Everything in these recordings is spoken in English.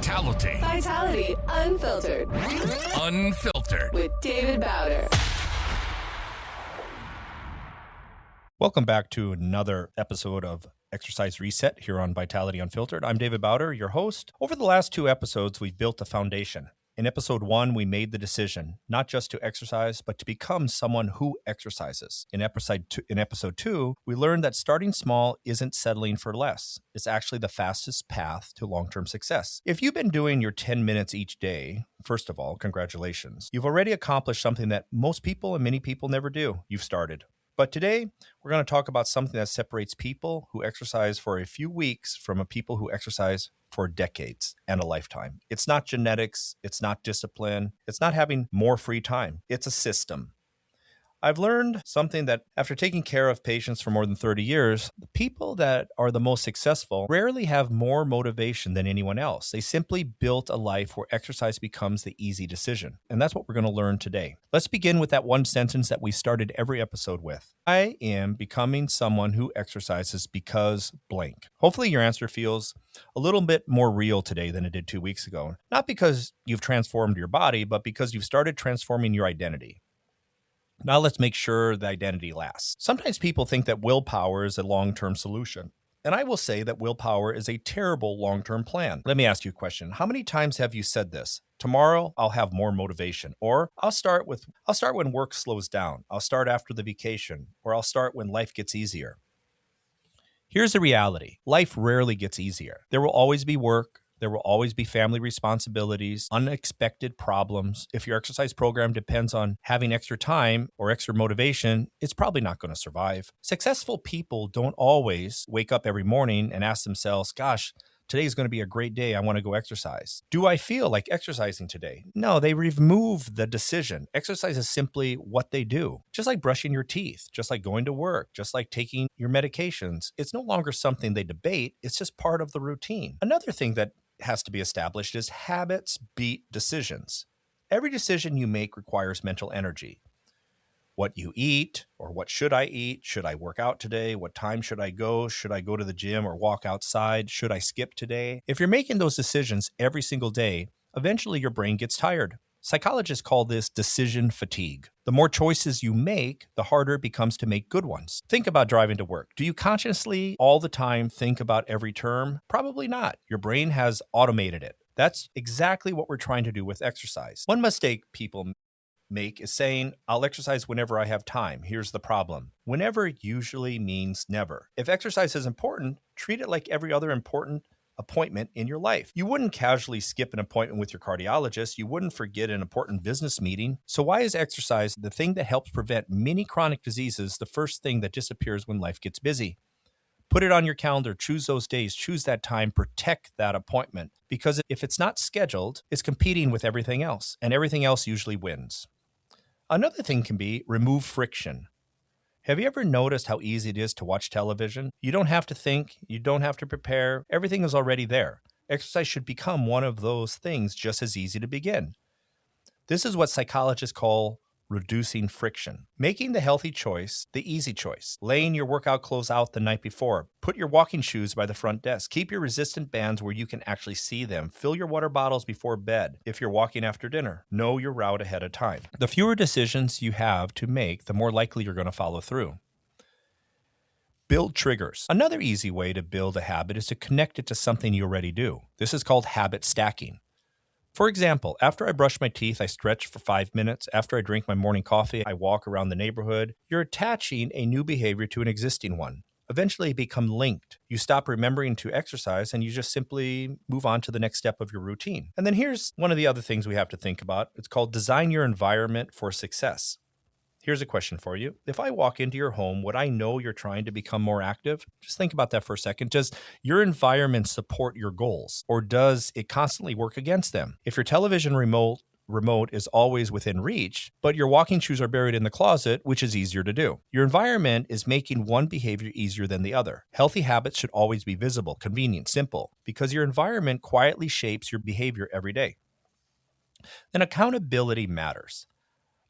Vitality Unfiltered. With David Bauder. Welcome back to another episode of Exercise Reset here on Vitality Unfiltered. I'm David Bauder, your host. Over the last two episodes, we've built a foundation. In episode 1, we made the decision not just to exercise, but to become someone who exercises. In episode 2, we learned that starting small isn't settling for less. It's actually the fastest path to long-term success. If you've been doing your 10 minutes each day, first of all, congratulations. You've already accomplished something that most people and many people never do. You've started. But today, we're going to talk about something that separates people who exercise for a few weeks from people who exercise for decades and a lifetime. It's not genetics. It's not discipline. It's not having more free time. It's a system. I've learned something that after taking care of patients for more than 30 years, the people that are the most successful rarely have more motivation than anyone else. They simply built a life where exercise becomes the easy decision. And that's what we're going to learn today. Let's begin with that one sentence that we started every episode with. I am becoming someone who exercises because blank. Hopefully your answer feels a little bit more real today than it did 2 weeks ago. Not because you've transformed your body, but because you've started transforming your identity. Now let's make sure the identity lasts. Sometimes people think that willpower is a long-term solution. And I will say that willpower is a terrible long-term plan. Let me ask you a question. How many times have you said this? Tomorrow, I'll have more motivation. Or I'll start when work slows down. I'll start after the vacation. Or I'll start when life gets easier. Here's the reality. Life rarely gets easier. There will always be work. There will always be family responsibilities, unexpected problems. If your exercise program depends on having extra time or extra motivation, it's probably not going to survive. Successful people don't always wake up every morning and ask themselves, gosh, today's going to be a great day. I want to go exercise. Do I feel like exercising today? No, they remove the decision. Exercise is simply what they do. Just like brushing your teeth, just like going to work, just like taking your medications. It's no longer something they debate. It's just part of the routine. Another thing that has to be established is habits beat decisions. Every decision you make requires mental energy. What you eat, or what should I eat? Should I work out today? What time should I go? Should I go to the gym or walk outside? Should I skip today? If you're making those decisions every single day, eventually your brain gets tired. Psychologists call this decision fatigue. The more choices you make, the harder it becomes to make good ones. Think about driving to work. Do you consciously all the time think about every term? Probably not. Your brain has automated it. That's exactly what we're trying to do with exercise. One mistake people make is saying, I'll exercise whenever I have time. Here's the problem. Whenever usually means never. If exercise is important, treat it like every other important appointment in your life. You wouldn't casually skip an appointment with your cardiologist. You wouldn't forget an important business meeting. So why is exercise the thing that helps prevent many chronic diseases the first thing that disappears when life gets busy? Put it on your calendar, choose those days, choose that time, protect that appointment. Because if it's not scheduled, it's competing with everything else, and everything else usually wins. Another thing can be remove friction. Have you ever noticed how easy it is to watch television? You don't have to think, you don't have to prepare, everything is already there. Exercise should become one of those things just as easy to begin. This is what psychologists call reducing friction. Making the healthy choice the easy choice. Laying your workout clothes out the night before. Put your walking shoes by the front desk. Keep your resistant bands where you can actually see them. Fill your water bottles before bed if you're walking after dinner. Know your route ahead of time. The fewer decisions you have to make, the more likely you're going to follow through. Build triggers. Another easy way to build a habit is to connect it to something you already do. This is called habit stacking. For example, after I brush my teeth, I stretch for 5 minutes. After I drink my morning coffee, I walk around the neighborhood. You're attaching a new behavior to an existing one. Eventually, you become linked. You stop remembering to exercise and you just simply move on to the next step of your routine. And then here's one of the other things we have to think about. It's called design your environment for success. Here's a question for you. If I walk into your home, would I know you're trying to become more active? Just think about that for a second. Does your environment support your goals, or does it constantly work against them? If your television remote is always within reach, but your walking shoes are buried in the closet, which is easier to do. Your environment is making one behavior easier than the other. Healthy habits should always be visible, convenient, simple, because your environment quietly shapes your behavior every day. Then accountability matters.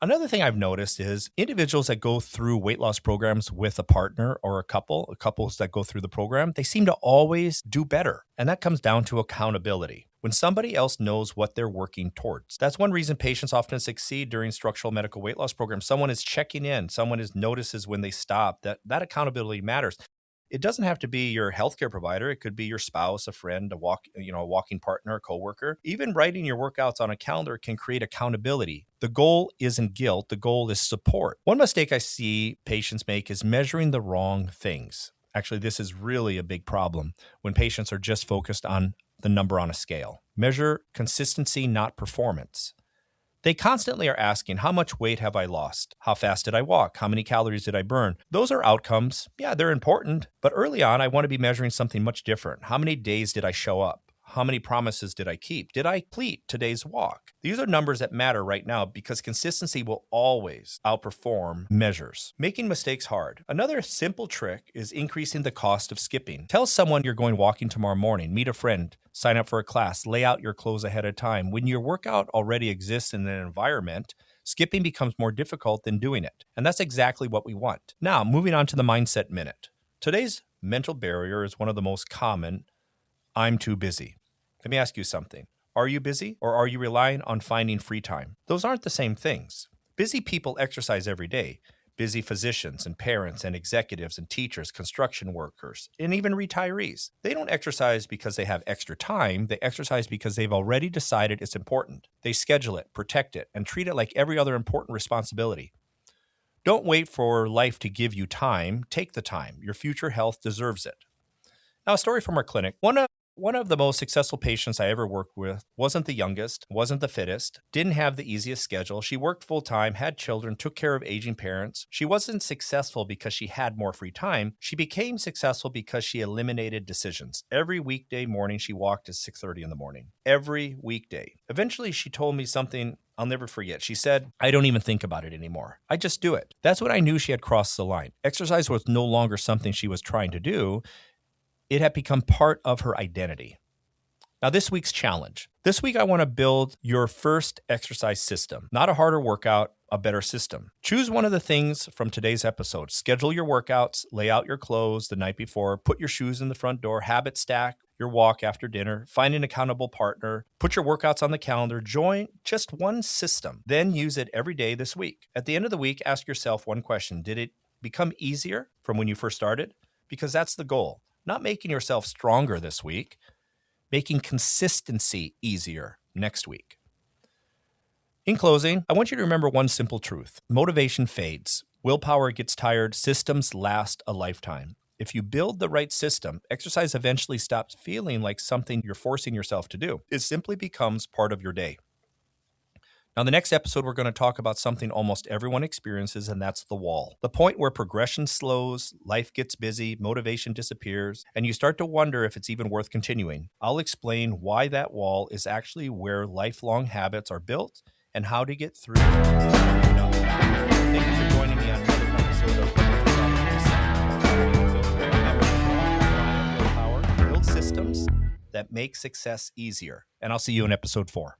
Another thing I've noticed is individuals that go through weight loss programs with a partner or couples that go through the program, they seem to always do better. And that comes down to accountability. when somebody else knows what they're working towards. That's one reason patients often succeed during structural medical weight loss programs. Someone is checking in, someone notices when they stop. That accountability matters. It doesn't have to be your healthcare provider. It could be your spouse, a friend, a walking partner, a coworker. Even writing your workouts on a calendar can create accountability. The goal isn't guilt. The goal is support. One mistake I see patients make is measuring the wrong things. Actually, this is really a big problem when patients are just focused on the number on a scale. Measure consistency, not performance. They constantly are asking, how much weight have I lost? How fast did I walk? How many calories did I burn? Those are outcomes. Yeah, they're important. But early on, I want to be measuring something much different. How many days did I show up? How many promises did I keep? Did I complete today's walk? These are numbers that matter right now because consistency will always outperform measures. Making mistakes hard. Another simple trick is increasing the cost of skipping. Tell someone you're going walking tomorrow morning. Meet a friend. Sign up for a class. Lay out your clothes ahead of time. When your workout already exists in an environment, skipping becomes more difficult than doing it. And that's exactly what we want. Now, moving on to the Mindset Minute. Today's mental barrier is one of the most common. I'm too busy. Let me ask you something. Are you busy or are you relying on finding free time? Those aren't the same things. Busy people exercise every day. Busy physicians and parents and executives and teachers, construction workers, and even retirees. They don't exercise because they have extra time. They exercise because they've already decided it's important. They schedule it, protect it, and treat it like every other important responsibility. Don't wait for life to give you time. Take the time. Your future health deserves it. Now, a story from our clinic. One of the most successful patients I ever worked with wasn't the youngest, wasn't the fittest, didn't have the easiest schedule. She worked full-time, had children, took care of aging parents. She wasn't successful because she had more free time. She became successful because she eliminated decisions. Every weekday morning, she walked at 6:30 in the morning. Every weekday. Eventually, she told me something I'll never forget. She said, I don't even think about it anymore. I just do it. That's when I knew she had crossed the line. Exercise was no longer something she was trying to do. It had become part of her identity. Now, this week's challenge. This week, I want to build your first exercise system. Not a harder workout, a better system. Choose one of the things from today's episode. Schedule your workouts, lay out your clothes the night before, put your shoes in the front door, habit stack your walk after dinner, find an accountable partner, put your workouts on the calendar, join just one system, then use it every day this week. At the end of the week, ask yourself one question. Did it become easier from when you first started? Because that's the goal. Not making yourself stronger this week, making consistency easier next week. In closing, I want you to remember one simple truth. Motivation fades. Willpower gets tired. Systems last a lifetime. If you build the right system, exercise eventually stops feeling like something you're forcing yourself to do. It simply becomes part of your day. Now, the next episode, we're going to talk about something almost everyone experiences, and that's the wall. The point where progression slows, life gets busy, motivation disappears, and you start to wonder if it's even worth continuing. I'll explain why that wall is actually where lifelong habits are built and how to get through. Thank you for joining me on another episode of Willpower. Build systems that make success easier. And I'll see you in episode 4.